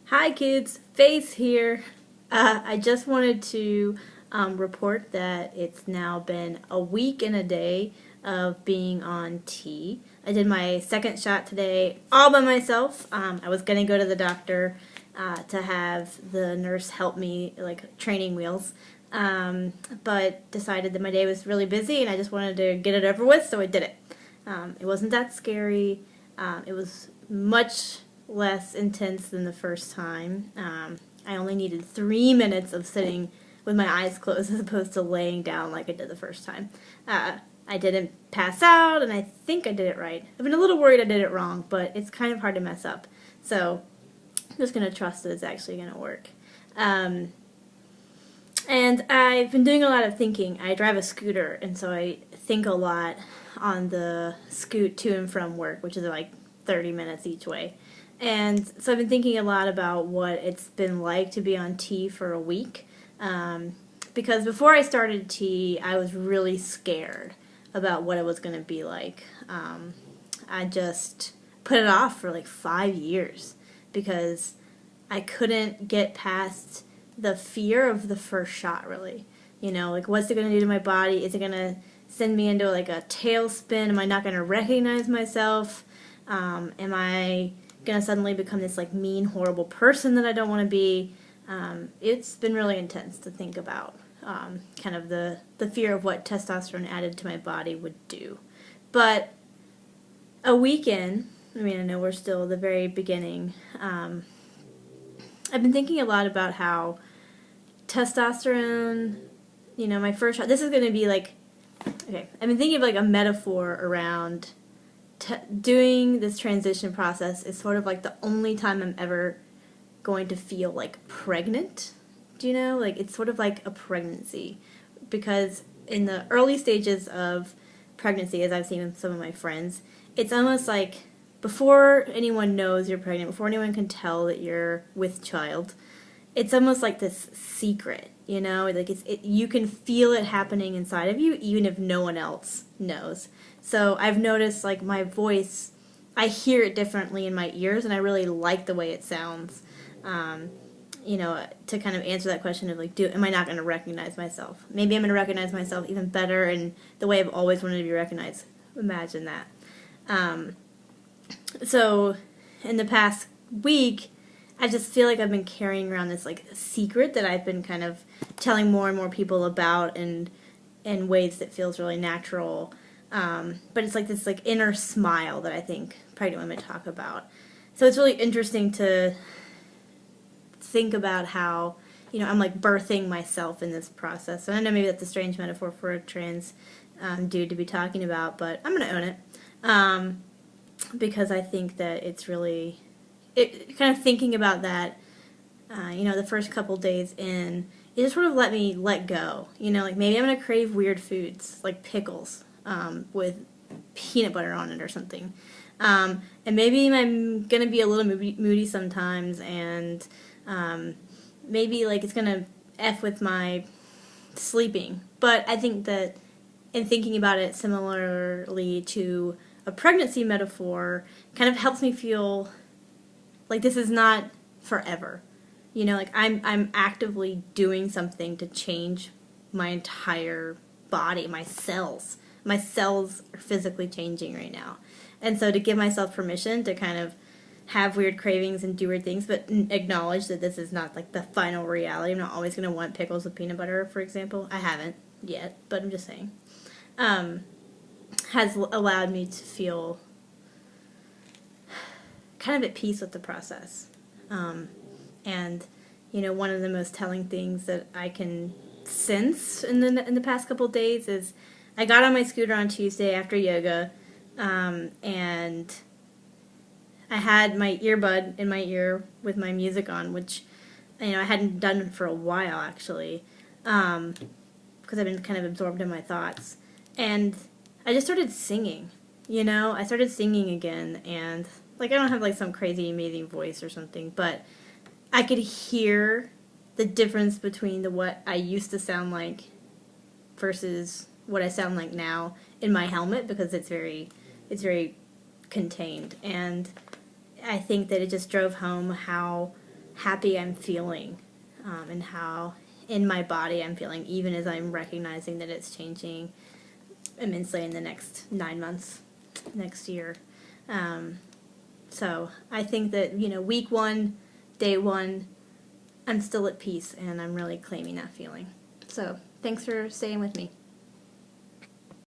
Hi kids, Faith here. I just wanted to report that it's now been a week and a day of being on T. I did my second shot today all by myself. I was going to go to the doctor to have the nurse help me, like training wheels, but decided that my day was really busy and I just wanted to get it over with, so I did it. It wasn't that scary. It was much less intense than the first time. I only needed 3 minutes of sitting with my eyes closed as opposed to laying down like I did the first time. I didn't pass out, and I think I did it right. I've been a little worried I did it wrong, but it's kind of hard to mess up. So I'm just going to trust that it's actually going to work. And I've been doing a lot of thinking. I drive a scooter, and so I think a lot on the scoot to and from work, which is like 30 minutes each way. And so I've been thinking a lot about what it's been like to be on T for a week. Because before I started T, I was really scared about what it was going to be like. I just put it off for like 5 years because I couldn't get past the fear of the first shot, really. You know, like, what's it going to do to my body? Is it going to send me into like a tailspin? Am I not going to recognize myself? Am I going to suddenly become this like mean, horrible person that I don't want to be? It's been really intense to think about kind of the fear of what testosterone added to my body would do. But a week in, I mean, I know we're still at the very beginning, I've been thinking a lot about how testosterone, you know, my first shot, this is going to be like, okay, I've been thinking of like a metaphor around doing this transition process is sort of like the only time I'm ever going to feel like pregnant. Do you know? Like, it's sort of like a pregnancy. Because in the early stages of pregnancy, as I've seen with some of my friends, it's almost like before anyone knows you're pregnant, before anyone can tell that you're with child, it's almost like this secret, you know? Like, you can feel it happening inside of you even if no one else knows. So I've noticed, like, my voice, I hear it differently in my ears, and I really like the way it sounds. You know, to kind of answer that question of, like, am I not going to recognize myself? Maybe I'm going to recognize myself even better in the way I've always wanted to be recognized. Imagine that. So in the past week, I just feel like I've been carrying around this, like, secret that I've been kind of telling more and more people about in ways that feels really natural. But it's like this, like, inner smile that I think pregnant women talk about. So it's really interesting to think about how, you know, I'm like birthing myself in this process. And I know maybe that's a strange metaphor for a trans dude to be talking about, but I'm going to own it. Because I think that it's really, kind of thinking about that, you know, the first couple days in, it just sort of let me let go. You know, like, maybe I'm going to crave weird foods, like pickles, with peanut butter on it or something. And maybe I'm going to be a little moody sometimes, and maybe, like, it's going to F with my sleeping. But I think that in thinking about it similarly to a pregnancy metaphor kind of helps me feel like this is not forever. You know, like, I'm actively doing something to change my entire body, my cells. My cells are physically changing right now. And so to give myself permission to kind of have weird cravings and do weird things, but acknowledge that this is not like the final reality. I'm not always going to want pickles with peanut butter, for example. I haven't yet, but I'm just saying. Has allowed me to feel kind of at peace with the process. And, you know, one of the most telling things that I can sense in the past couple of days is I got on my scooter on Tuesday after yoga, and I had my earbud in my ear with my music on, which, you know, I hadn't done for a while, actually, because I've been kind of absorbed in my thoughts. And I just started singing, you know? I started singing again, and, like, I don't have, like, some crazy, amazing voice or something, but I could hear the difference between what I used to sound like versus what I sound like now in my helmet, because it's very contained. And I think that it just drove home how happy I'm feeling, and how in my body I'm feeling, even as I'm recognizing that it's changing immensely in the next 9 months, next year. So I think that, week 1, day 1, I'm still at peace, and I'm really claiming that feeling. So thanks for staying with me.